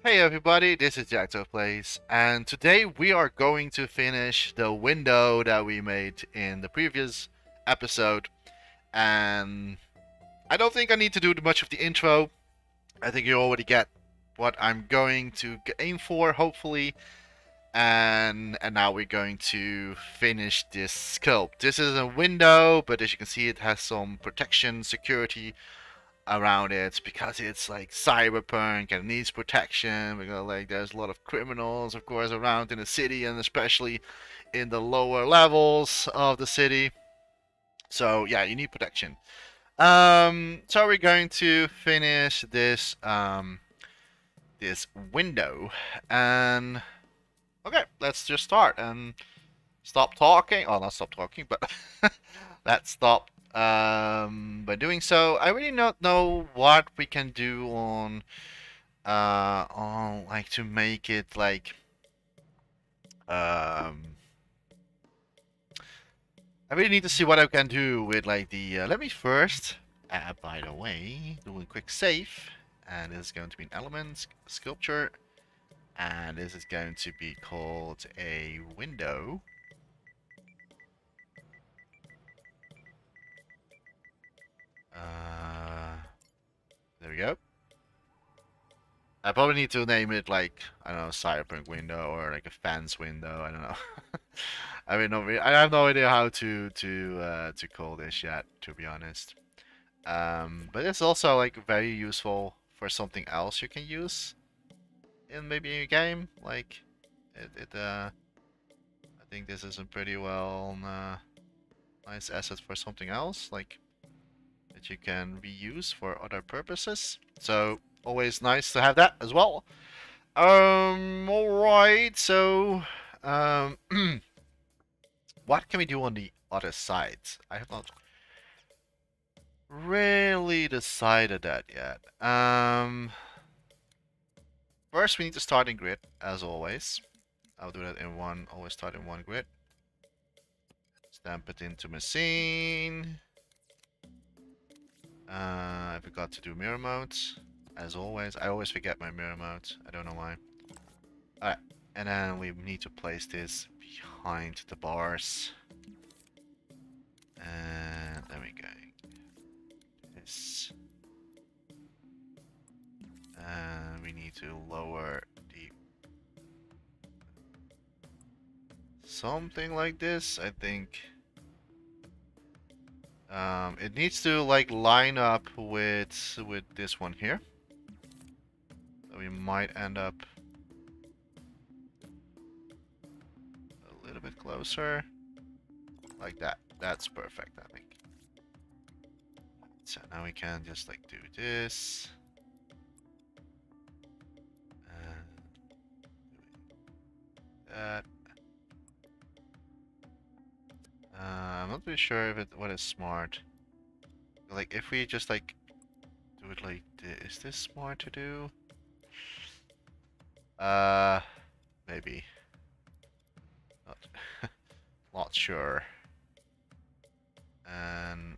Hey everybody, this is Jackto Plays, and today we are going to finish the window that we made in the previous episode. And I don't think I need to do much of the intro. I think you already get what I'm going to aim for, hopefully. And now we're going to finish this sculpt. This is a window, but as you can see, it has some protection, security around it because it's like cyberpunk and needs protection because like there's a lot of criminals of course around in the city and especially in the lower levels of the city, so yeah, you need protection. So we're going to finish this window, and okay, let's just start and stop talking. Oh, not stop talking, but let's stop. By doing so, I really don't know what we can do on like to make it like I really need to see what I can do with like the let me first by the way, do a quick save, and this is going to be an element sculpture, and this is going to be called a window. There we go. I probably need to name it like, I don't know, cyberpunk window or like a fence window. I don't know. I mean, I have no idea how to call this yet, to be honest. But it's also like very useful for something else you can use in maybe a game. Like I think this is a pretty well nice asset for something else, like that you can reuse for other purposes. So always nice to have that as well. Alright, so what can we do on the other side? I have not really decided that yet. First we need to start in grid, as always. I'll do that in one, always start in one grid. Stamp it into machine. I forgot to do mirror mode. As always, I always forget my mirror mode. I don't know why. Alright, and then we need to place this behind the bars. And there we go. This. And we need to lower the... something like this, I think. It needs to like line up with this one here. So we might end up a little bit closer, like that. That's perfect, I think. So now we can just like do this. And that. I'm not really sure if what is smart. Like if we just like do it like this, is this smart to do? Maybe. Not, not sure. And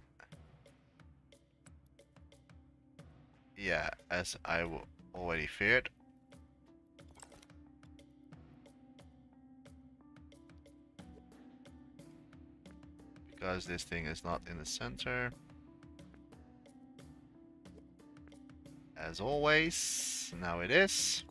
yeah, as I already feared. Because this thing is not in the center. As always, now it is.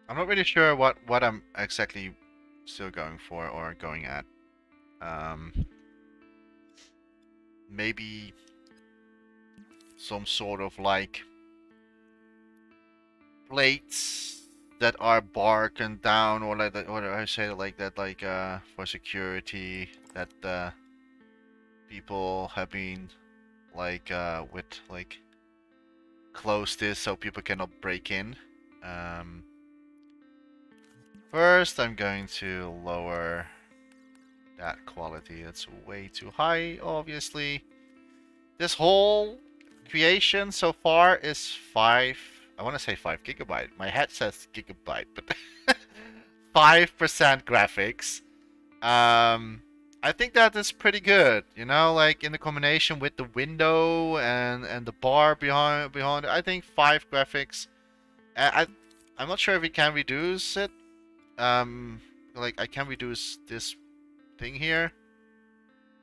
I'm not really sure what I'm exactly still going for or going at. Maybe some sort of like plates that are broken down, or like that, or I say it like that, like for security, that people have been like with like close this so people cannot break in. First I'm going to lower that quality. It's way too high, obviously. This whole creation so far is 5 I want to say 5 gigabyte. My head says gigabyte, but 5% graphics. I think that is pretty good. You know, like in the combination with the window and the bar behind. I think 5 graphics. I'm not sure if we can reduce it. Like I can reduce this thing here.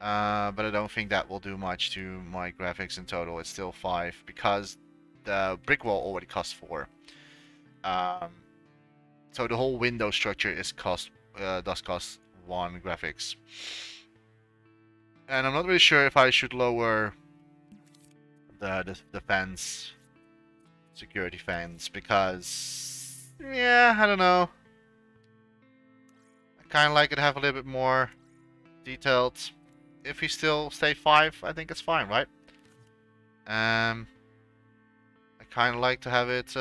But I don't think that will do much to my graphics in total. It's still 5 because the brick wall already costs 4. So the whole window structure does cost 1 graphics. And I'm not really sure if I should lower the fence, security fence, because yeah, I don't know. I kind of like it to have a little bit more detailed. If we still stay 5, I think it's fine, right? I kind of like to have it,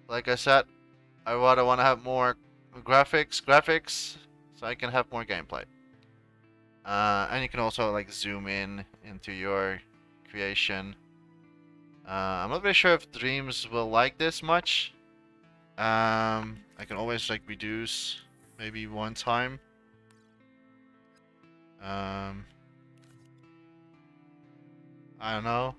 like I said, I rather want to have more graphics, so I can have more gameplay. And you can also like zoom in into your creation. I'm not really sure if Dreams will like this much. I can always like reduce maybe 1 time. I don't know.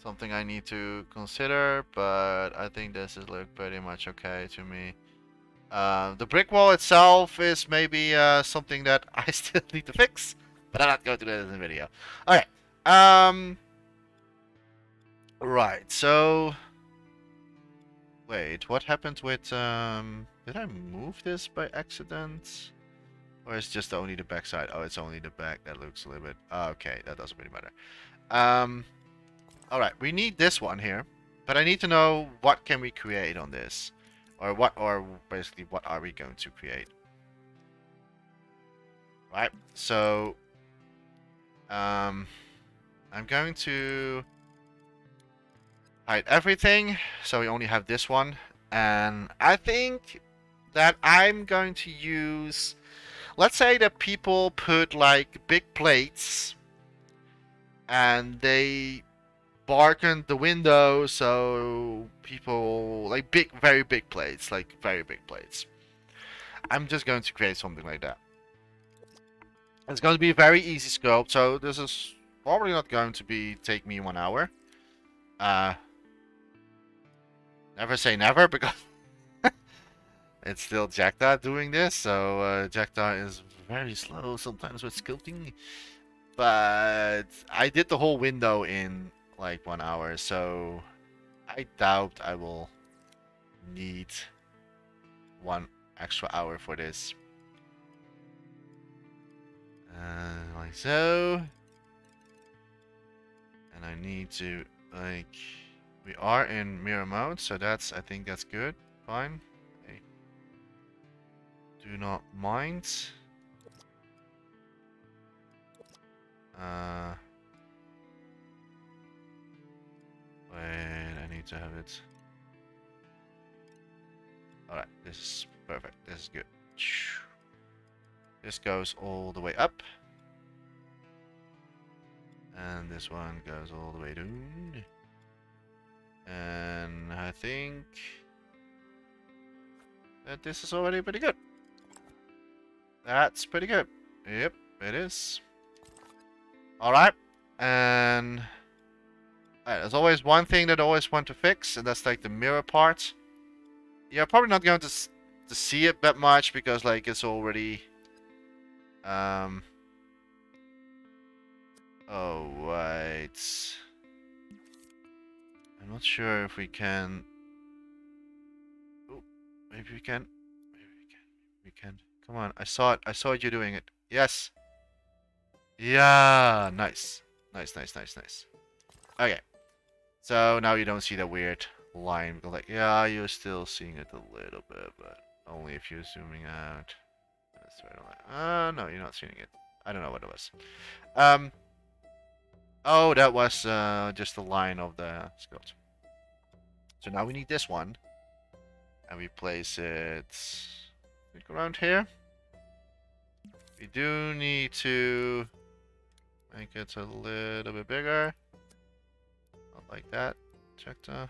Something I need to consider, but I think this is like pretty much okay to me. The brick wall itself is maybe something that I still need to fix, but I'm not going to do that in the video. Okay. Right. So, wait. What happened with did I move this by accident? Or is just only the back side? Oh, it's only the back that looks a little bit... okay, that doesn't really matter. Alright, we need this one here. But I need to know what can we create on this. Or basically what are we going to create. Right, so... I'm going to... hide everything. So we only have this one. And I think that I'm going to use... Let's say that people put like big plates and they darken the window, so people like very big plates, like very big plates. I'm just going to create something like that. It's going to be a very easy sculpt, so this is probably not going to take me 1 hour. Never say never, because it's still Jacta doing this, so Jacta is very slow sometimes with sculpting. But I did the whole window in like 1 hour, so I doubt I will need 1 extra hour for this. Like so. And I need to, like, we are in mirror mode, so that's, I think that's good. Fine. Do not mind. Wait, I need to have it. Alright, this is perfect. This is good. This goes all the way up. And this one goes all the way down. And I think that this is already pretty good. That's pretty good. Yep, it is. Alright, and there's always one thing that I always want to fix, and that's like the mirror part. You're probably not going to see it that much because like it's already oh wait, I'm not sure if we can. Oh, maybe we can. We can. Come on, I saw it. I saw you doing it. Yes. Yeah, nice. Nice. Okay. So now you don't see the weird line. Like, yeah, you're still seeing it a little bit, but only if you're zooming out. That's right. No, you're not seeing it. I don't know what it was. Oh, that was just the line of the sculpt. So now we need this one. And we place it like around here. We do need to make it a little bit bigger. like that. Chapter.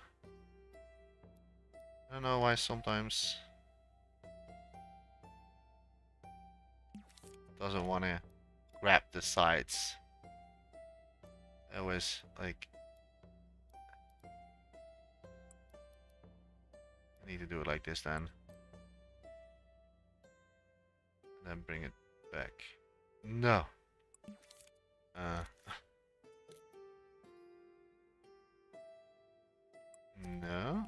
I don't know why sometimes doesn't want to grab the sides. I always like I need to do it like this then. And then bring it back. No. No.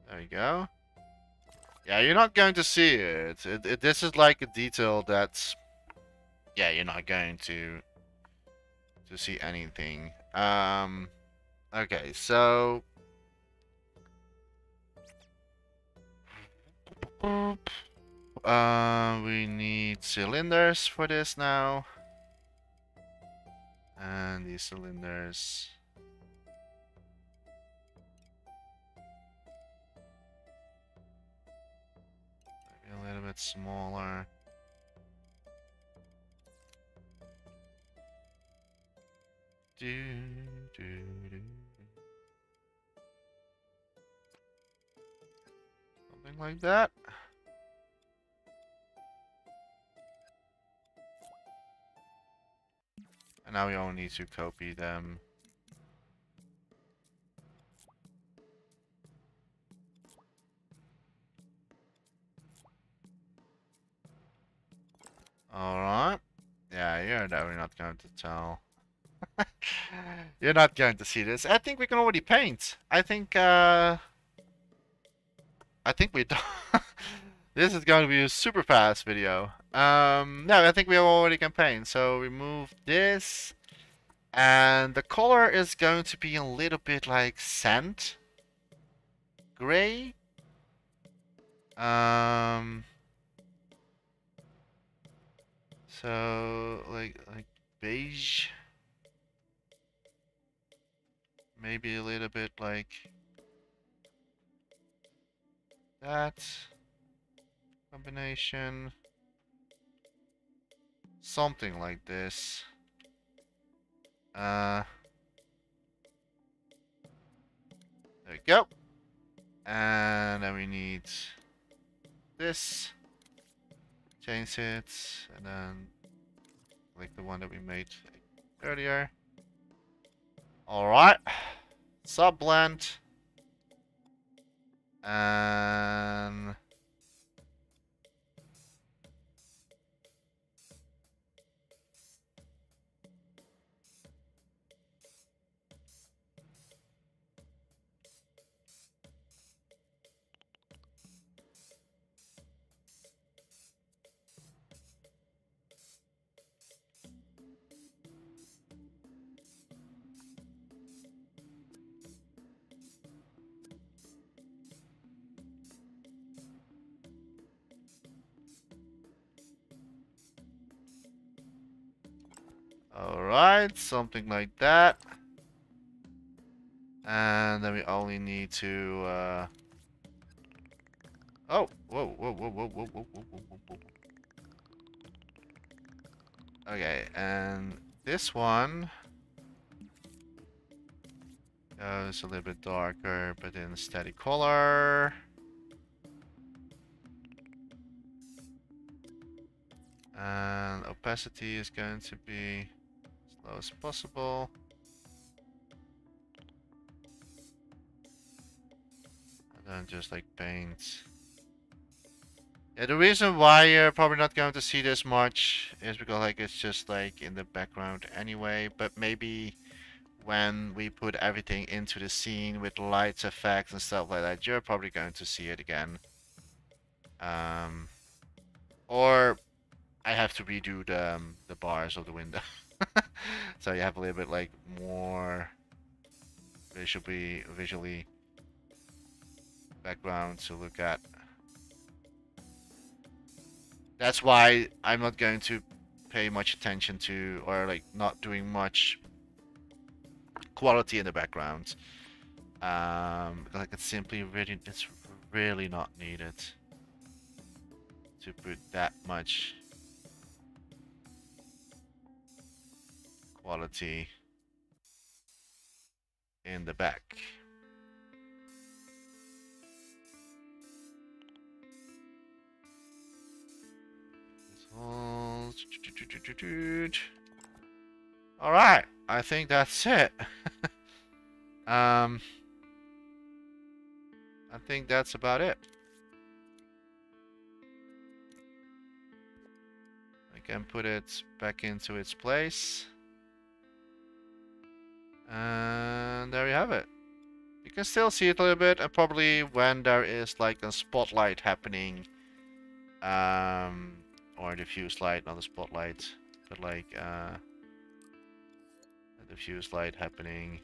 There you go. Yeah, you're not going to see it. This is like a detail that's... Yeah, you're not going to see anything. Okay, so... we need cylinders for this now. And these cylinders... maybe a little bit smaller. Something like that. And now we only need to copy them. Alright. Yeah, you're definitely not going to tell. You're not going to see this. I think we can already paint. I think we don't. This is going to be a super fast video. No, I think we already can paint. So remove this. And the color is going to be a little bit like sand. Gray. So like beige. Maybe a little bit like that combination. Something like this. There we go. And then we need this. Change it, and then like the one that we made earlier. Alright. Subblend. And alright, something like that. And then we only need to oh, whoa, whoa, whoa, whoa, whoa, whoa, whoa, whoa, whoa. Okay, and this one goes a little bit darker, but in a steady color. And opacity is going to be as low as possible. And then just like paint. Yeah, the reason why you're probably not going to see this much is because like it's just like in the background anyway, but maybe when we put everything into the scene with lights, effects and stuff like that, you're probably going to see it again. Or I have to redo the bars of the window. So you have a little bit like more visually background to look at. That's why I'm not going to pay much attention to, or like not doing much quality in the background. Like it's really not needed to put that much quality in the back. All right, I think that's it. I think that's about it. I can put it back into its place. And there you have it. You can still see it a little bit, and probably when there is like a spotlight happening, or a diffuse light, not a spotlight, but like a diffuse light happening,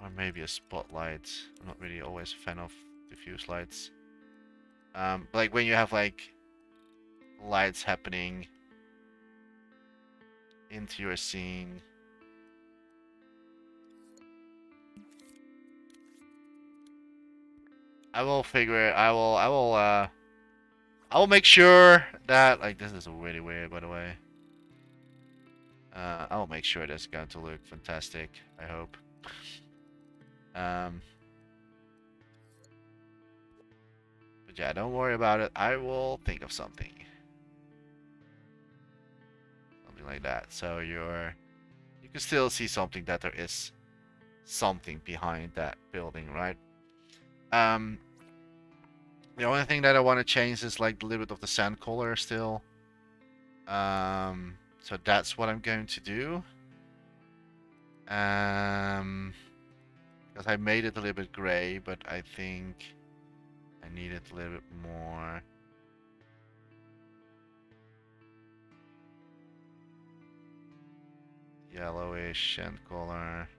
or maybe a spotlight. I'm not really always a fan of diffuse lights. Like when you have like lights happening into your scene. I will figure it. I will make sure that, like, this is really weird, by the way. I will make sure this is going to look fantastic. I hope. But yeah, don't worry about it. I will think of something. Something like that. So you can still see something, that there is something behind that building, right? The only thing that I want to change is like a little bit of the sand color still. So that's what I'm going to do. Because I made it a little bit gray, but I think I need it a little bit more. Yellowish sand color.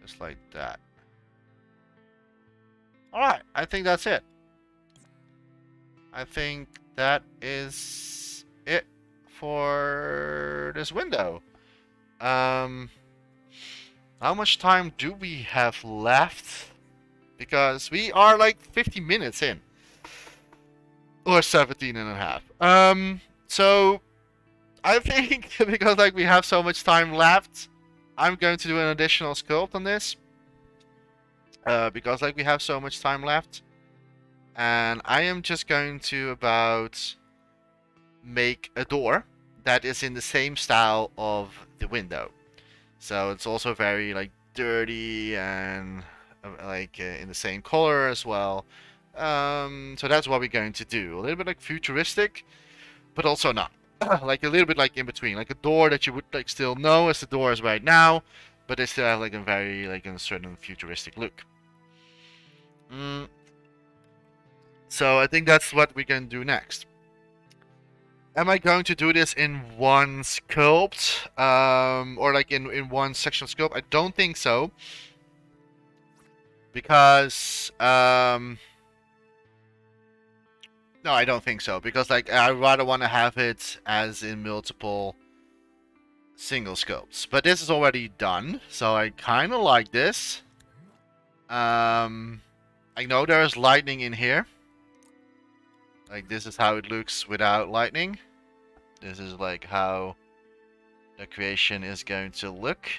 Just like that. Alright, I think that's it. I think that is it for this window. How much time do we have left? Because we are like 50 minutes in. Or 17 and a half. So I think because like we have so much time left, I'm going to do an additional sculpt on this. Because like we have so much time left, and I am just going to about make a door that is in the same style of the window, so it's also very like dirty and like in the same color as well. So that's what we're going to do, a little bit like futuristic, but also not. Like a little bit like in between, like a door that you would like still know as the door is right now, but they still have like a very like a certain futuristic look. So I think that's what we can do next. Am I going to do this in one sculpt? Or like in one section of sculpt? I don't think so. Because, no, I don't think so. Because like I rather want to have it as in multiple single sculpts. But this is already done, so I kind of like this. I know there's lightning in here. Like this is how it looks without lightning. This is like how the creation is going to look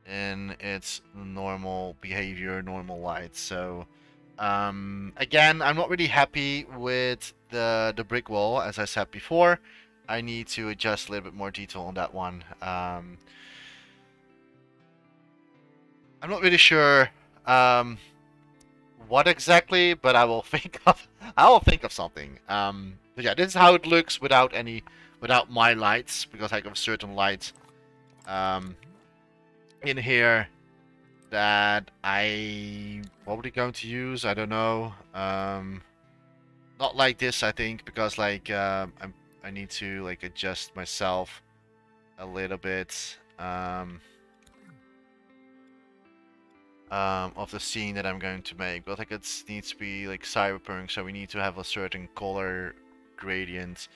in its normal behavior, normal light. So again, I'm not really happy with the brick wall, as I said before. I need to adjust a little bit more detail on that one. I'm not really sure what exactly, but I will think of something. But yeah, this is how it looks without my lights, because I have certain lights in here that I probably going to use. I don't know. Not like this, I think, because like I need to like adjust myself a little bit. Of the scene that I'm going to make, but like it needs to be like cyberpunk, so we need to have a certain color gradient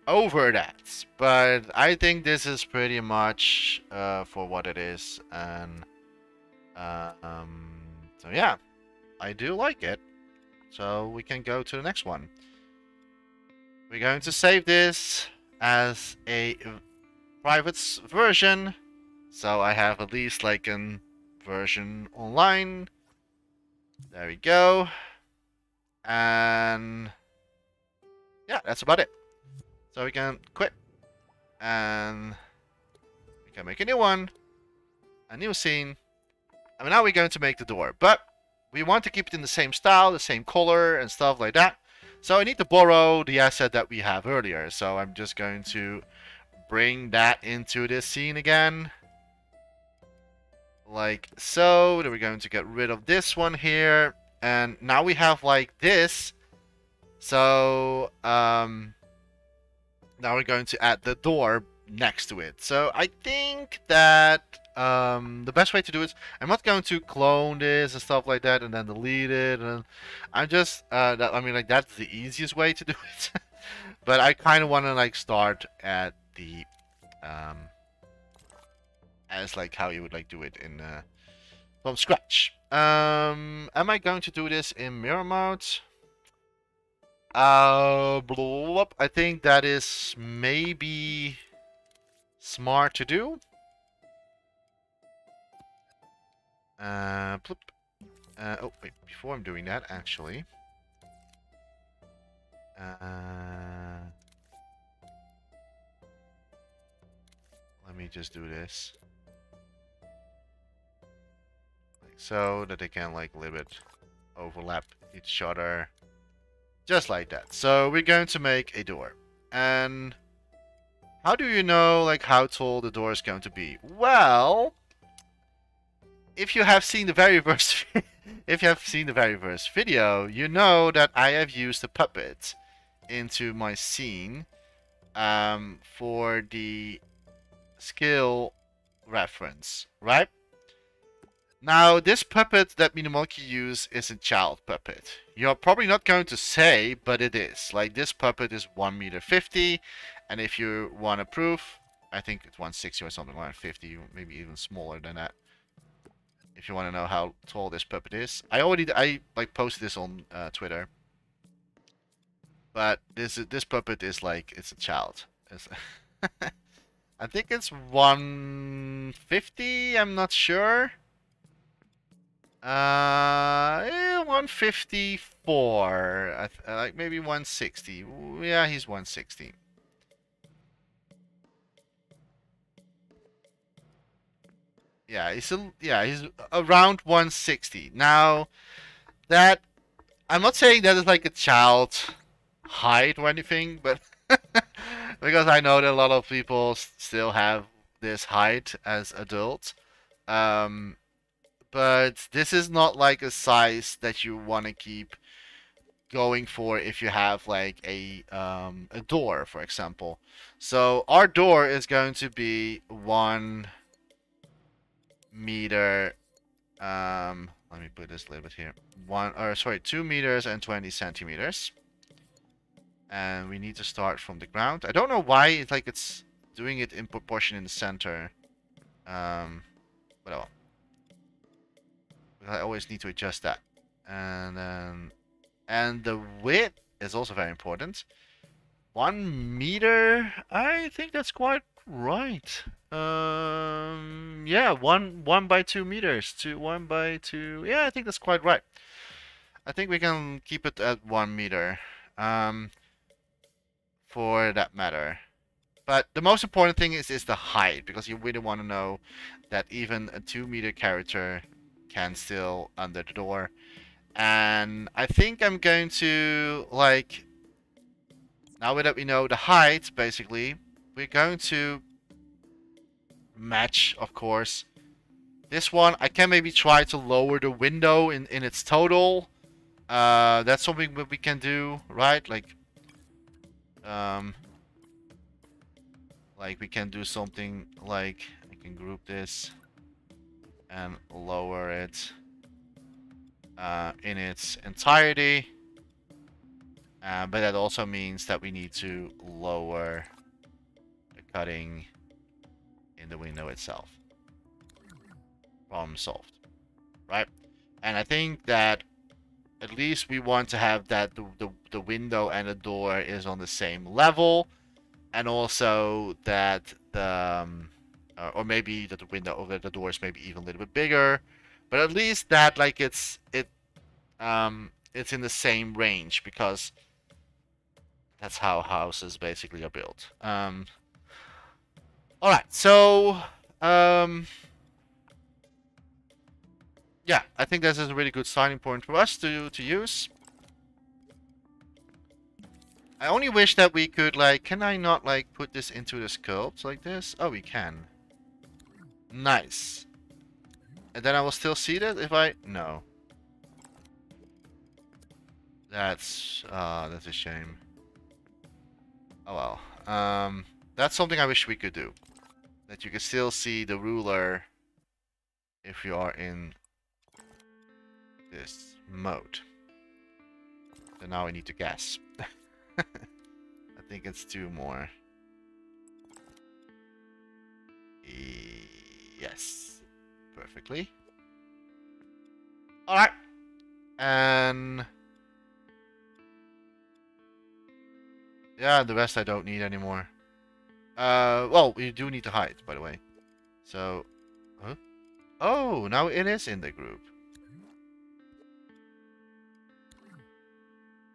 over that. But I think this is pretty much for what it is, and so yeah, I do like it. So we can go to the next one. We're going to save this as a private version, so I have at least like a version online. There we go. And yeah, that's about it. So we can quit and we can make a new one, a new scene. And now we're going to make the door, but we want to keep it in the same style, the same color and stuff like that. So I need to borrow the asset that we have earlier. So I'm just going to bring that into this scene again. Like so. Then we're going to get rid of this one here. And now we have like this. So now we're going to add the door next to it. So I think that the best way to do it, I'm not going to clone this and stuff like that and then delete it, and I'm just I mean, like, that's the easiest way to do it. But I kind of want to like start at the as like how you would like do it in from scratch. Am I going to do this in mirror mode? Blow up. I think that is maybe smart to do. Bloop. Oh, wait, before I'm doing that, actually. Let me just do this. Like so, that they can, like, a little bit overlap each other. Just like that. So, we're going to make a door. And how do you know, like, how tall the door is going to be? Well, if you have seen the very first video, you know that I have used a puppet into my scene for the skill reference, right? Now, this puppet that Minimalki used is a child puppet. You're probably not going to say, but it is. Like, this puppet is 1.50 m, and if you want a proof, I think it's 160 or something, 150, maybe even smaller than that. If you want to know how tall this puppet is, I like posted this on Twitter. But this puppet is like, it's a child. I think it's 150. I'm not sure. 154. Like maybe 160. Yeah, he's 160. Yeah, he's around 160. Now, that I'm not saying that is like a child height or anything, but because I know that a lot of people still have this height as adults. But this is not like a size that you want to keep going for if you have like a door, for example. So our door is going to be 1 meter. Let me put this a little bit here. 2 meters and 20 centimeters. And we need to start from the ground. I don't know why it's doing it in proportion in the center. But oh, I always need to adjust that. And then, and the width is also very important. 1 meter. I think that's quite right. Yeah, 1 by 2 meters to 1 by 2. Yeah, I think that's quite right. I think we can keep it at 1 meter. For that matter. But the most important thing is the height, because you really want to know that even a 2-meter character can still under the door. And I think I'm going to, like, now that we know the height, basically, we're going to match, of course, this one. I can maybe try to lower the window in its total. That's something that we can do, right? Like we can do something like, I can group this and lower it in its entirety. But that also means that we need to lower the cutting in the window itself. Problem solved. Right? And I think that at least we want to have that the window and the door is on the same level, and also that the or maybe that the window or that the door is maybe even a little bit bigger, but at least that like it's in the same range, because that's how houses basically are built. All right, so yeah, I think this is a really good starting point for us to use. I only wish that we could, like, can I not, like, put this into the sculpt like this? Oh, we can. Nice. And then I will still see that if I... No. That's a shame. Oh well. That's something I wish we could do. That you can still see the ruler if you are in this mode. So now I need to guess. I think it's 2 more. Yes. Perfectly. Alright. And... yeah, the rest I don't need anymore. Well, we do need to hide, by the way. So... huh? Oh, now it is in the group.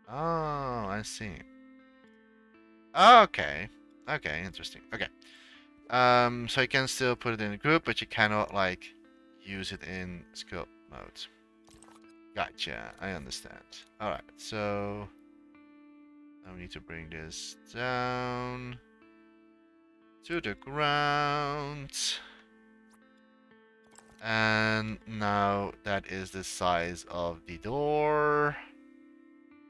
Oh, I see. Okay. Okay, interesting. Okay. So you can still put it in a group, but you cannot, like, use it in sculpt mode. Gotcha, I understand. Alright, so... now we need to bring this down to the ground. And now that is the size of the door.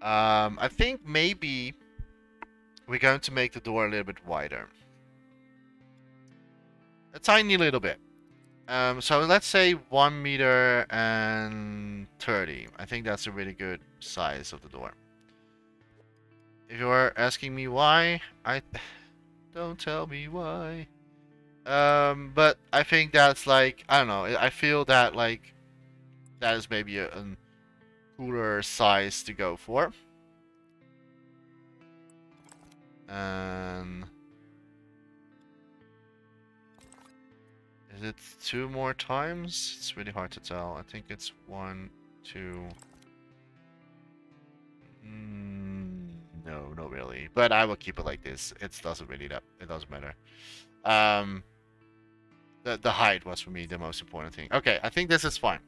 I think maybe we're going to make the door a little bit wider. A tiny little bit. So let's say 1 meter and 30. I think that's a really good size of the door. If you are asking me why, don't tell me why. But I think that's like, I don't know, I feel that like that is maybe a cooler size to go for. And is it 2 more times? It's really hard to tell. I think it's 1, 2. No, not really. But I will keep it like this. It doesn't matter. The height was for me the most important thing. Okay, I think this is fine.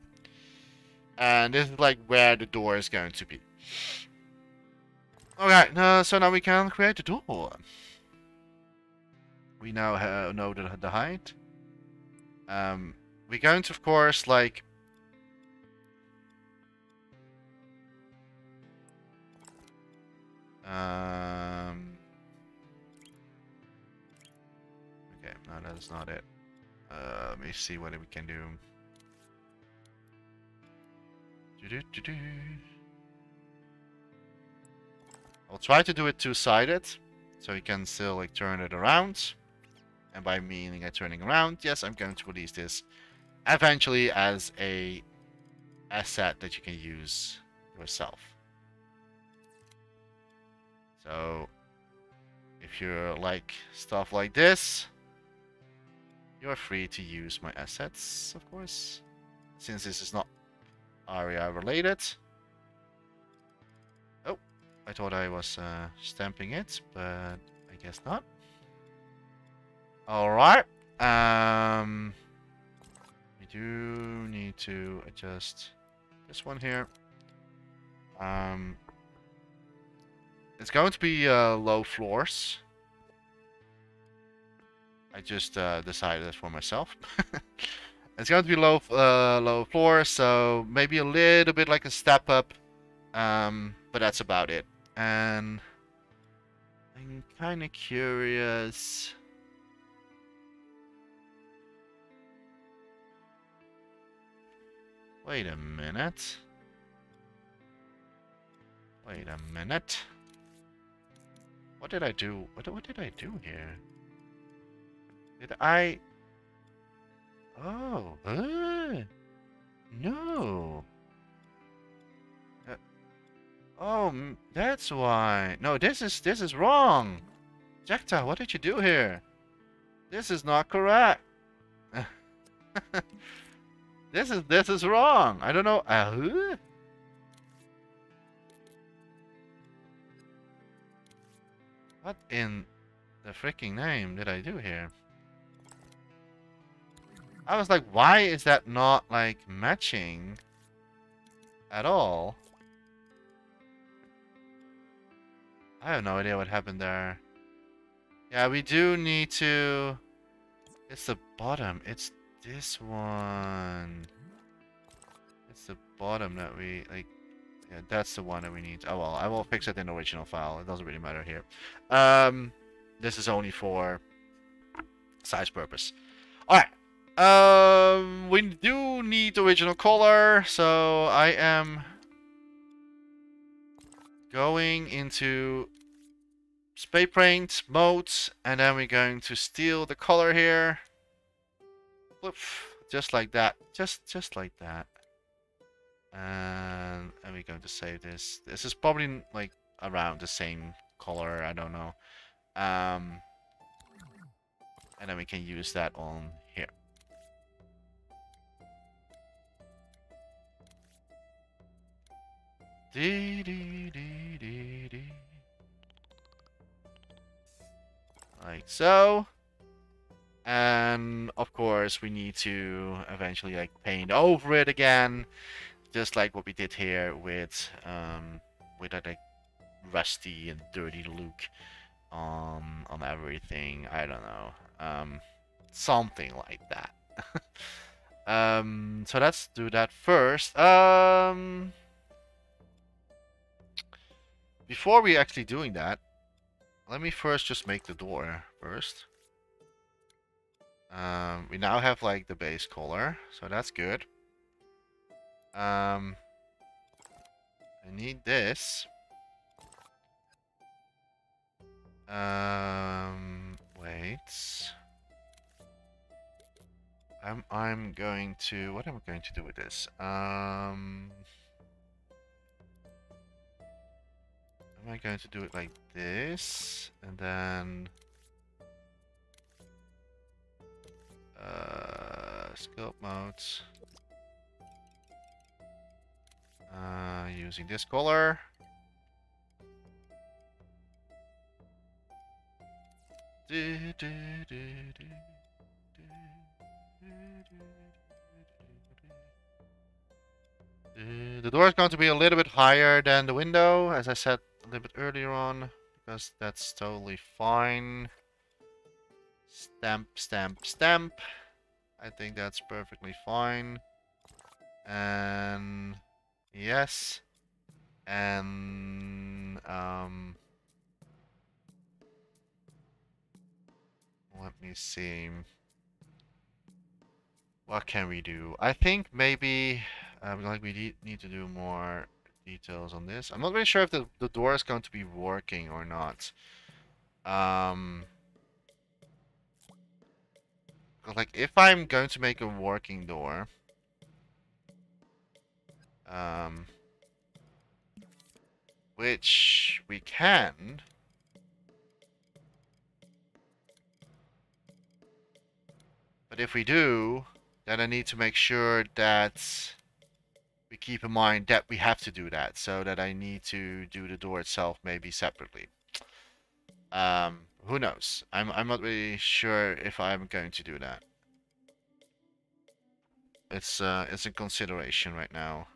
And this is like where the door is going to be. Okay, so now we can create the door. We now know the height. We're going to, of course, like... okay, no, that's not it. Let me see what we can do. I'll try to do it 2-sided, so you can still like turn it around. And by meaning turning around, yes, I'm going to release this eventually as a asset that you can use yourself. So if you like stuff like this, you're free to use my assets, of course, since this is not ARIA related. Oh, I thought I was stamping it, but I guess not. Alright. We do need to adjust this one here. It's going to be low floors. I just decided this for myself. It's going to be low floors, so maybe a little bit like a step up, but that's about it. And I'm kind of curious. Wait a minute. Wait a minute. What did I do? What did I do here? Did I... oh, no. Oh, that's why. No, this is wrong. Jekta, what did you do here? This is not correct. This is wrong. I don't know. What in the freaking name did I do here? I was like, why is that not like matching at all? I have no idea what happened there. Yeah, we do need to... It's the bottom. It's this one. It's the bottom that we like. Yeah, that's the one that we need. Oh well, I will fix it in the original file. It doesn't really matter here. This is only for size purpose. All right. We do need original color, so I am going into spray paint modes, and then we're going to steal the color here. Just like that. Just like that. And we're going to save this. This is probably like around the same color. I don't know. And then we can use that on here. Like so. And of course we need to eventually like paint over it again, just like what we did here with that like rusty and dirty look on everything. I don't know, something like that. So let's do that first. Before we actually doing that, let me first just make the door first. We now have like the base color, so that's good. I need this. Wait. I'm going to, what am I going to do with this? Am I going to do it like this, and then sculpt modes, using this color. The door is going to be a little bit higher than the window, as I said a little bit earlier on, because that's totally fine. Stamp, stamp, stamp. I think that's perfectly fine. And yes. And let me see. What can we do? I think maybe like we need to do more details on this. I'm not really sure if the door is going to be working or not. Like if I'm going to make a working door, which we can. But if we do, then I need to make sure that we keep in mind that we have to do that, so that I need to do the door itself maybe separately. Who knows? I'm not really sure if I'm going to do that. It's in consideration right now.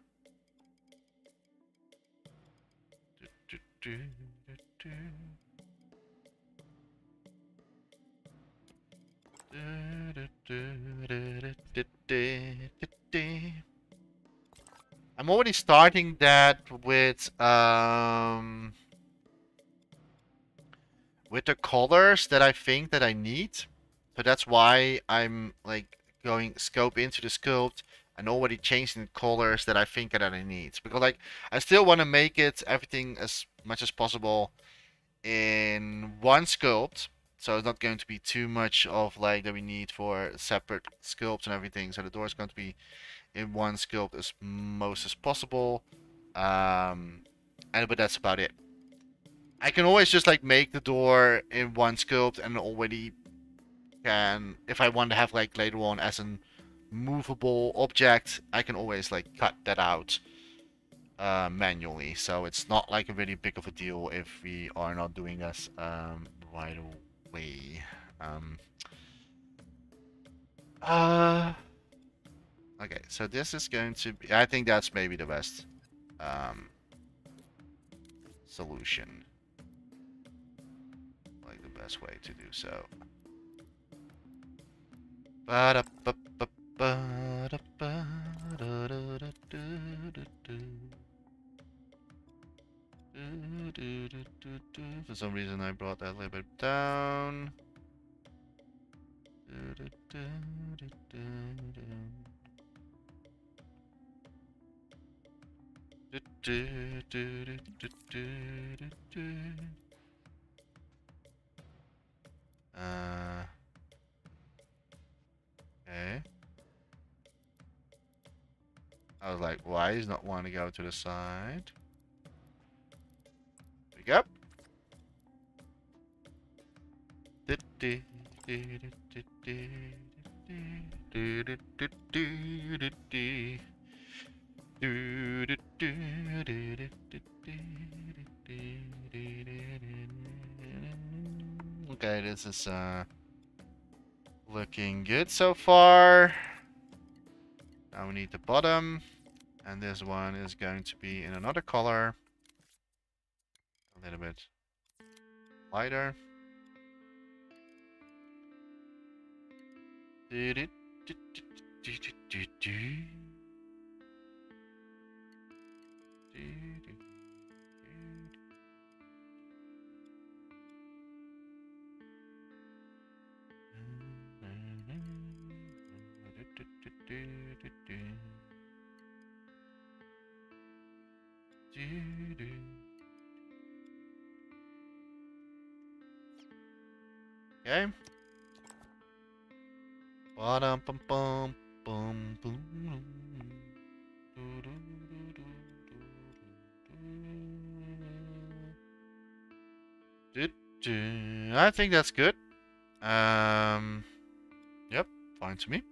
I'm already starting that with the colors that I think that I need. So that's why I'm like going scope into the sculpt and already changing the colors that I think that I need. Because like I still want to make it everything as much as possible in one sculpt. So it's not going to be too much of like that we need for separate sculpts and everything. So the door is going to be in one sculpt as most as possible. but that's about it. I can always just like make the door in one sculpt and already can, if I want to have like later on as an movable object, I can always like cut that out manually. So it's not like a really big of a deal if we are not doing this right away. Um, okay, so this is going to be, I think that's maybe the best solution. Like the best way to do so. For some reason I brought that a little bit down. Okay. I was like, why does not want to go to the side? Pick up. Okay, this is looking good so far. Now we need the bottom, and this one is going to be in another color, a little bit lighter. Okay. Bum bum bum bum boom. I think that's good. Yep, fine to me.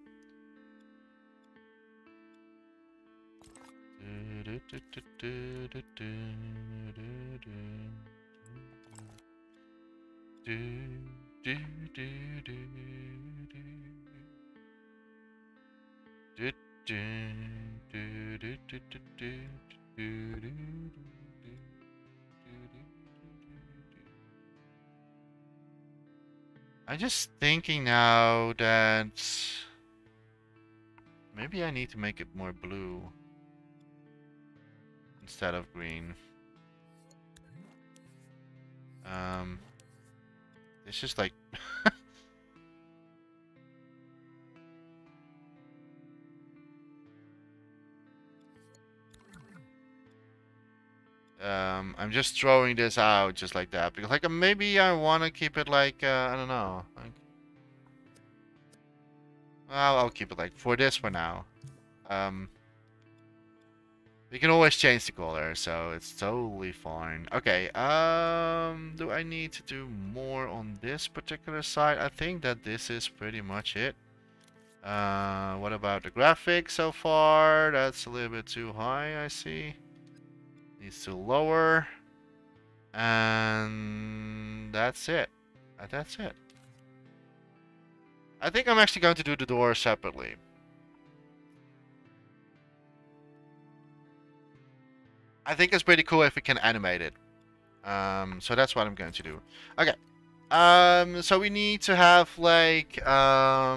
I'm just thinking now that maybe I need to make it more blue instead of green. It's just like I'm just throwing this out just like that because like maybe I want to keep it like I don't know. Like, well, I'll keep it like for this for now. We can always change the color, so it's totally fine. Okay, do I need to do more on this particular side? I think that this is pretty much it. What about the graphics so far? That's a little bit too high, I see. Needs to lower. And that's it. That's it. I think I'm actually going to do the door separately. I think it's pretty cool if we can animate it. So that's what I'm going to do. Okay. So we need to have like I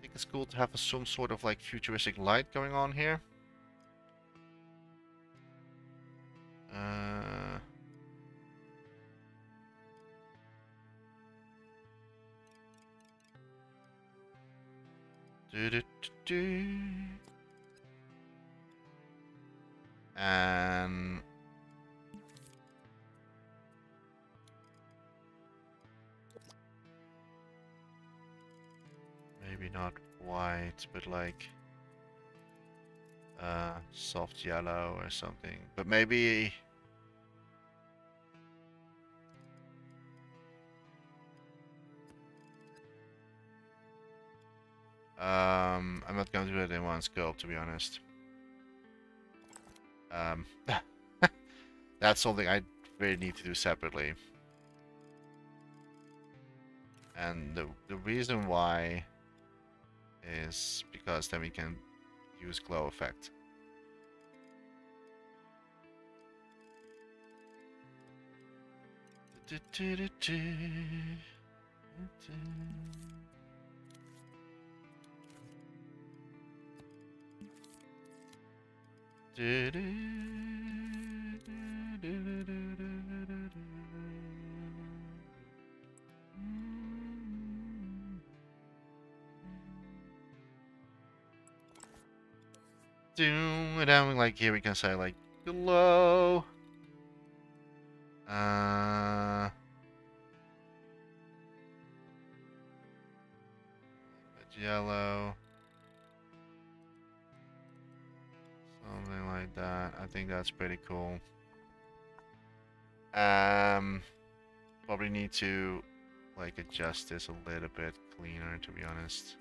think it's cool to have some sort of like futuristic light going on here. And maybe not white, but like Soft yellow or something. But maybe... I'm not going to do it in one scope, to be honest. That's something I really need to do separately. And the reason why is because then we can use glow effect. And then like here we can say like glow. Yellow. Something like that. I think that's pretty cool. Probably need to like adjust this a little bit cleaner, to be honest.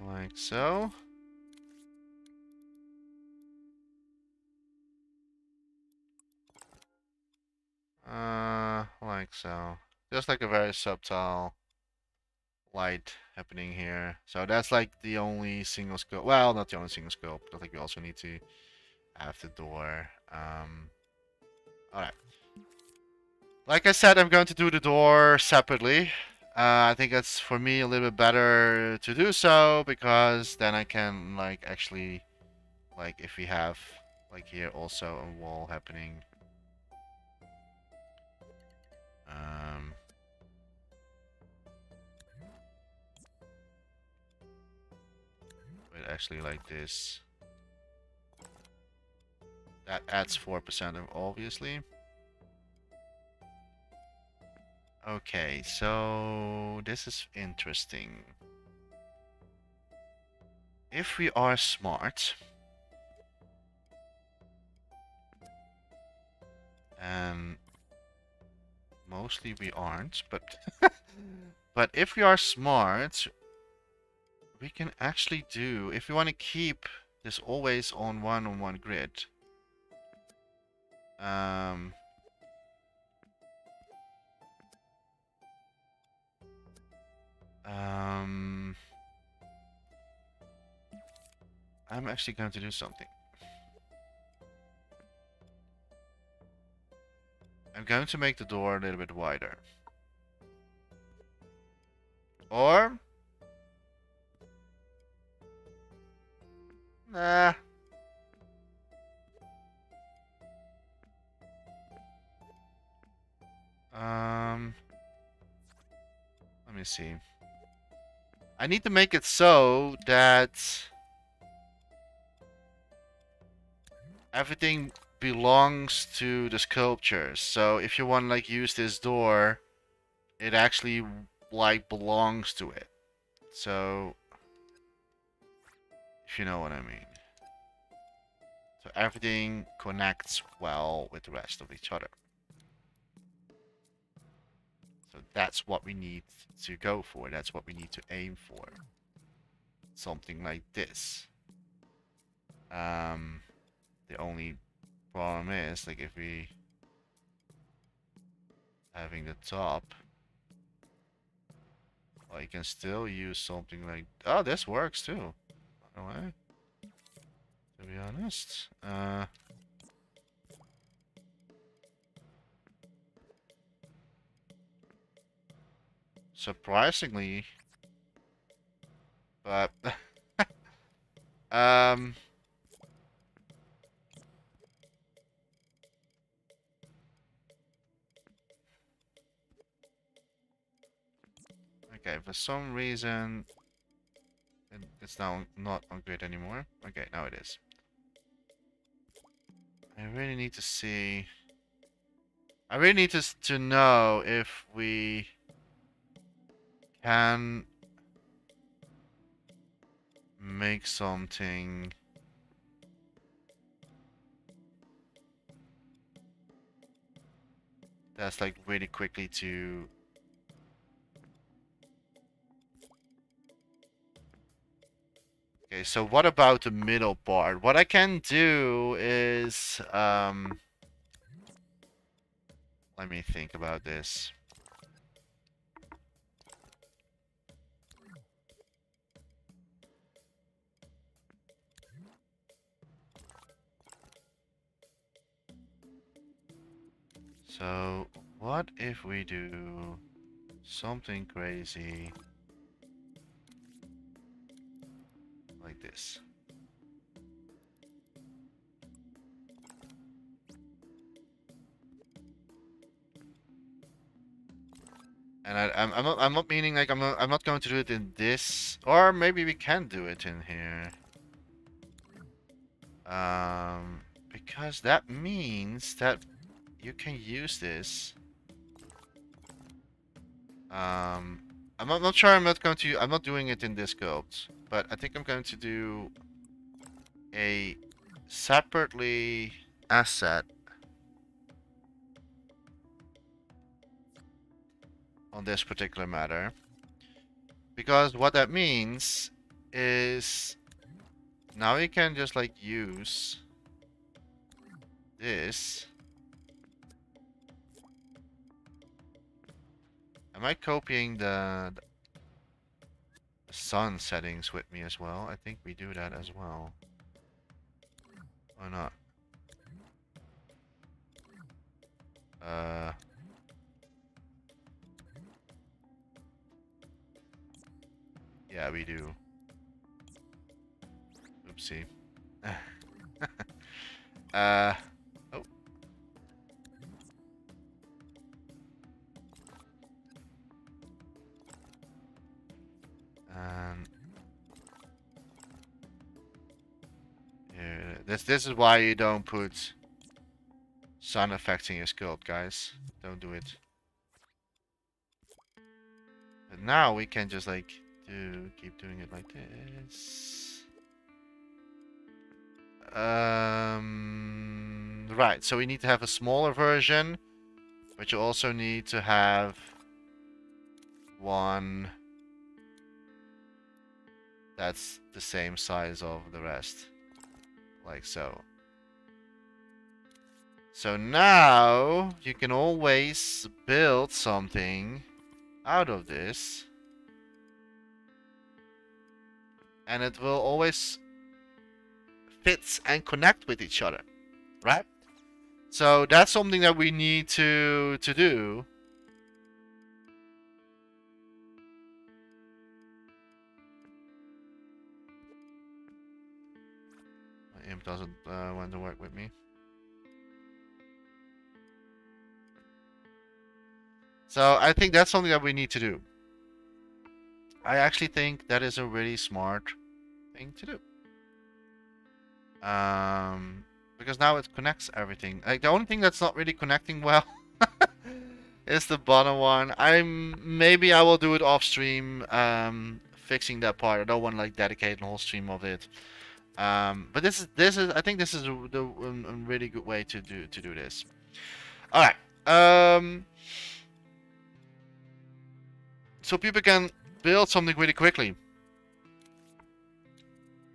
Like so. Like so. Just like a very subtle light happening here. So that's like the only single scope. Well, not the only single scope. I think we also need to have the door. Alright. Like I said, I'm going to do the door separately. I think it's for me a little bit better to do so because then I can like actually like if we have like here also a wall happening. But actually like this. That adds 4% of obviously. Okay, so this is interesting. If we are smart, and mostly we aren't, but but if we are smart, we can actually do, if we want to keep this always on one grid. I'm actually going to do something. I'm going to make the door a little bit wider. Or... Nah. Let me see. I need to make it so that everything belongs to the sculptures. So if you want to like use this door, it actually like belongs to it. So if you know what I mean. So everything connects well with the rest of each other. So that's what we need to go for. That's what we need to aim for. Something like this. The only problem is, like, if we having the top, well, you can still use something like, oh, this works too, by the way, to be honest. Surprisingly, but Okay, for some reason it's now not on grid anymore. Okay, now it is. I really need to see. I really need to know if we can make something that's like really quickly to. Okay, so what about the middle part? What I can do is let me think about this. So, what if we do something crazy like this? And I'm not meaning like I'm not going to do it in this, or maybe we can do it in here. Because that means that you can use this. I'm not sure. I'm not doing it in this sculpt, but I think I'm going to do a separately asset on this particular matter, because what that means is now you can just like use this. Am I copying the sun settings with me as well? I think we do that as well. Or not? Yeah, we do. Oopsie. Oh. Yeah, this is why you don't put sun affecting your sculpt, guys. Don't do it. But now we can just like keep doing it like this. Right, so we need to have a smaller version, but you also need to have one that's the same size of the rest. Like so. So now you can always build something out of this. And it will always fit and connect with each other, right? So that's something that we need to do. My imp doesn't want to work with me. So I think that's something that we need to do. I actually think that is a really smart thing to do. Because now it connects everything. Like the only thing that's not really connecting well is the bottom one. Maybe I will do it off stream, fixing that part. I don't want to like dedicate a whole stream of it. But this is I think this is a really good way to do this. All right. So people can build something really quickly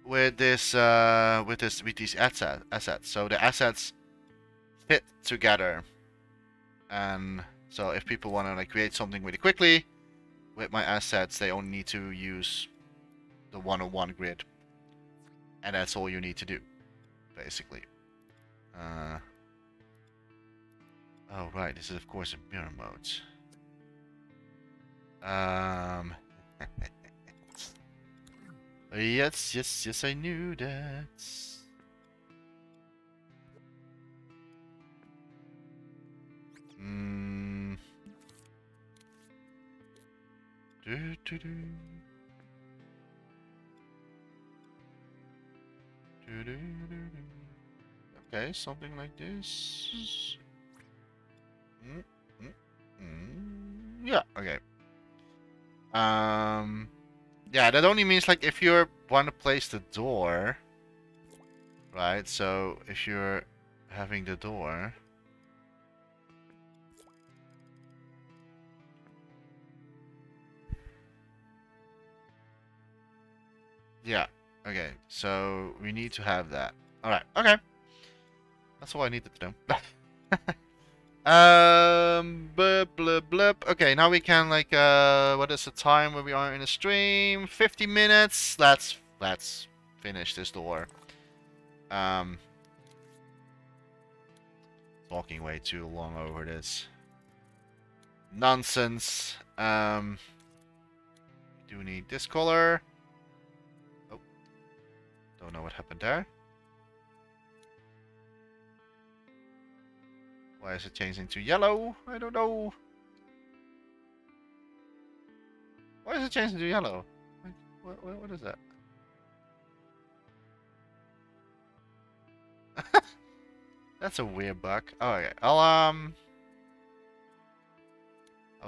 with these assets. So the assets fit together, and so if people want to like create something really quickly with my assets, they only need to use the 101 grid, and that's all you need to do, basically. Oh right, this is of course a mirror mode. Yes, I knew that. Do, do, do. Do, do, do, do. Okay, something like this. Mm, mm, yeah, okay. Yeah, that only means like if you want to place the door, right? So if you're having the door, yeah, okay. So we need to have that. All right, okay. That's all I needed to know. Blip, blip, blip. Okay, now we can like what is the time where we are in a stream? 50 minutes. Let's finish this door. Talking way too long over this nonsense. We do need this color. Oh, don't know what happened there. Why is it changing to yellow? I don't know. Why is it changing to yellow? What is that? That's a weird bug. Oh, okay. I'll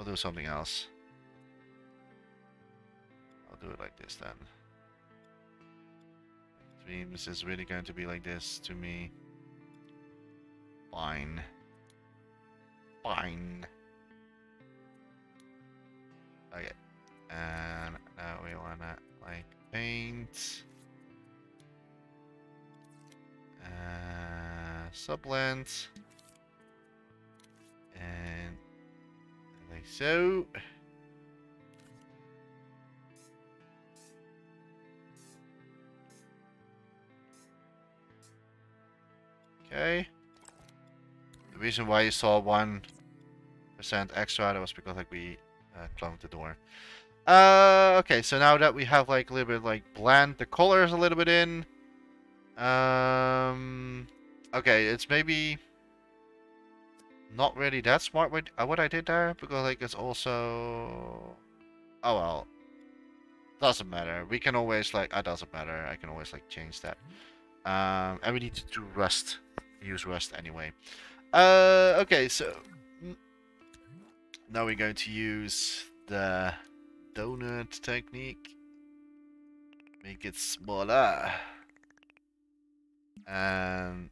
do something else. I'll do it like this then. Dreams is really going to be like this to me. Fine. Fine. Okay. And now we wanna like paint. Subblend. And like so. Okay. The reason why you saw 1% extra, that was because like we cloned the door. Okay, so now that we have like a little bit like blend the colors a little bit in. Okay, it's maybe not really that smart with what I did there, because like it's also, oh well, doesn't matter. We can always like, it doesn't matter. I can always like change that. And we need to do rust, use rust anyway. Okay, so now we're going to use the donut technique. Make it smaller. And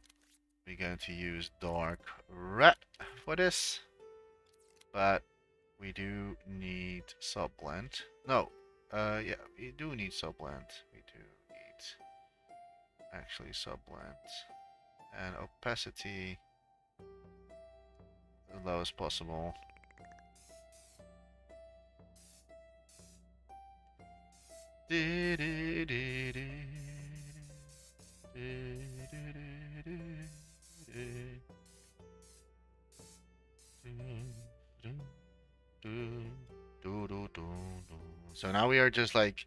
we're going to use dark red for this. But we do need subblend. No, yeah, we do need subblend. We do need actually subblend. And opacity as low as possible. So now we are just like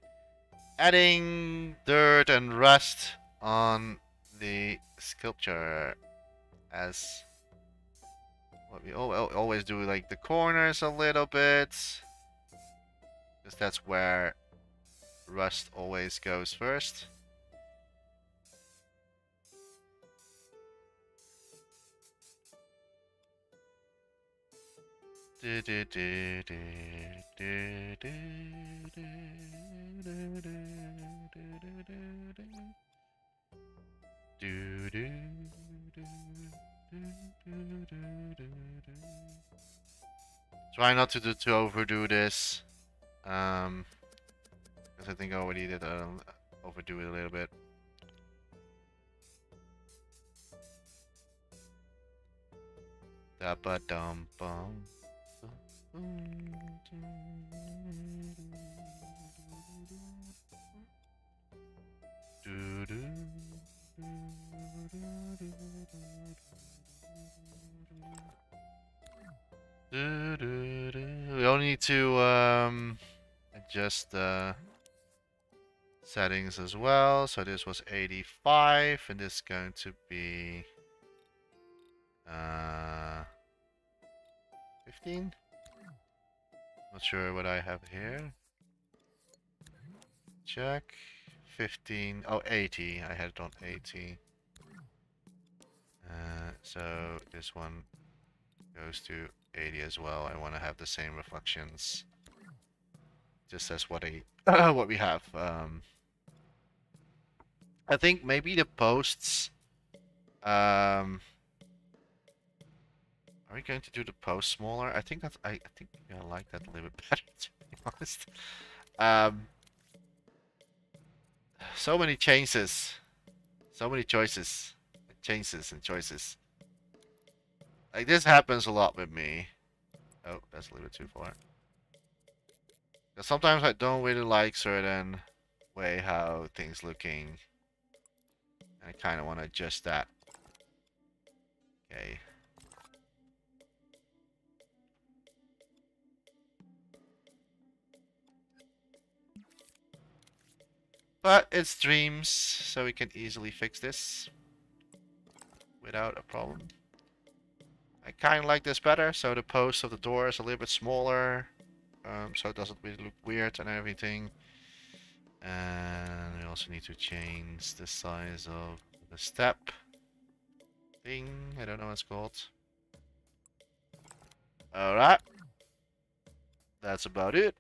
adding dirt and rust on the sculpture as what we always do, like the corners a little bit, because that's where rust always goes first. Try not to overdo this, because I think I already did overdo it a little bit. Da ba dum bum. We only need to adjust the settings as well. So this was 85, and this is going to be 15. Not sure what I have here. check. 15. Oh, 80. I had it on 80. So this one goes to 80 as well. I want to have the same reflections. Just as what what we have. I think maybe the posts. Are we going to do the post smaller? I think that's. I think I like that a little bit better, to be honest. So many changes, so many choices, changes and choices. Like this happens a lot with me. Oh, that's a little bit too far. Because sometimes I don't really like certain way how things looking. And I kind of want to adjust that. Okay. But it's Dreams, so we can easily fix this without a problem. I kind of like this better, so the post of the door is a little bit smaller, so it doesn't really look weird and everything. And we also need to change the size of the step thing. I don't know what it's called. Alright. That's about it.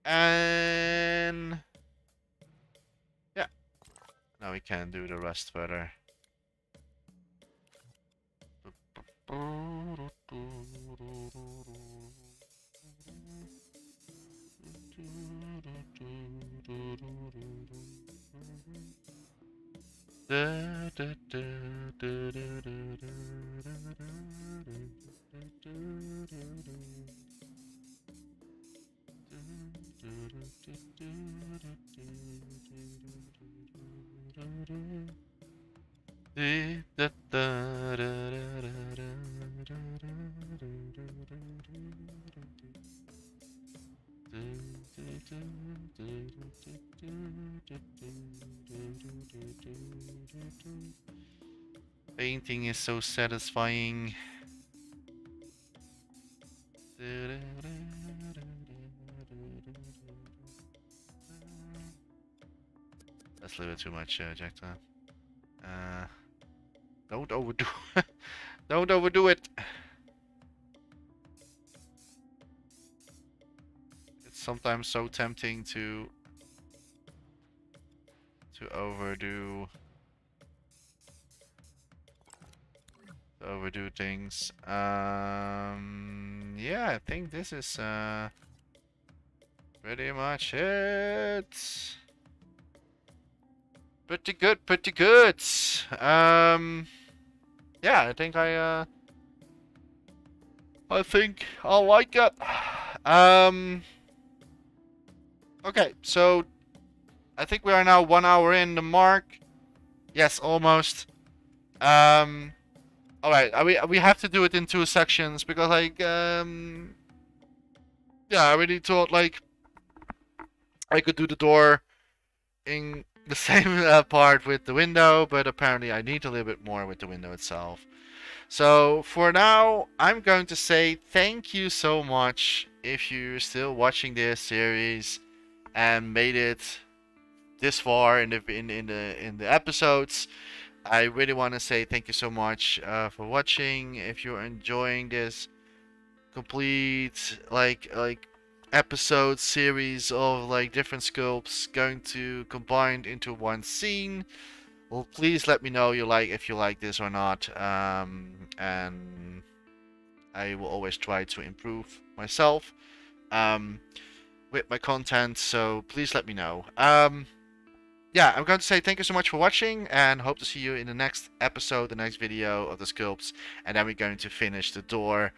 And yeah, now we can do the rest further. Painting is so satisfying. That's a little bit too much, Jacta. Don't overdo don't overdo it. It's sometimes so tempting to overdo things. Yeah, I think this is pretty much it. Pretty good, pretty good. Yeah, I think I think I'll like it. Okay, so I think we are now 1 hour in the mark. Yes, almost. Alright, we have to do it in 2 sections because like yeah, I really thought like I could do the door in the same part with the window, but apparently I need a little bit more with the window itself. So for now, I'm going to say thank you so much if you're still watching this series and made it this far in the episodes. I really want to say thank you so much for watching. If you're enjoying this complete like episode series of like different sculpts going to combined into one scene, well, please let me know if you like this or not, and I will always try to improve myself with my content, so please let me know. Yeah, I'm going to say thank you so much for watching and hope to see you in the next episode, the next video of the sculpts, and then we're going to finish the door.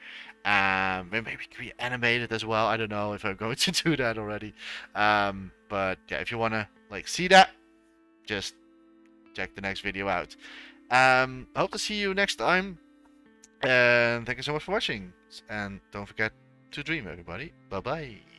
Maybe we animate it as well. I don't know if I'm going to do that already. But yeah, if you want to like see that, just check the next video out. Hope to see you next time. And thank you so much for watching. And don't forget to dream, everybody. Bye bye.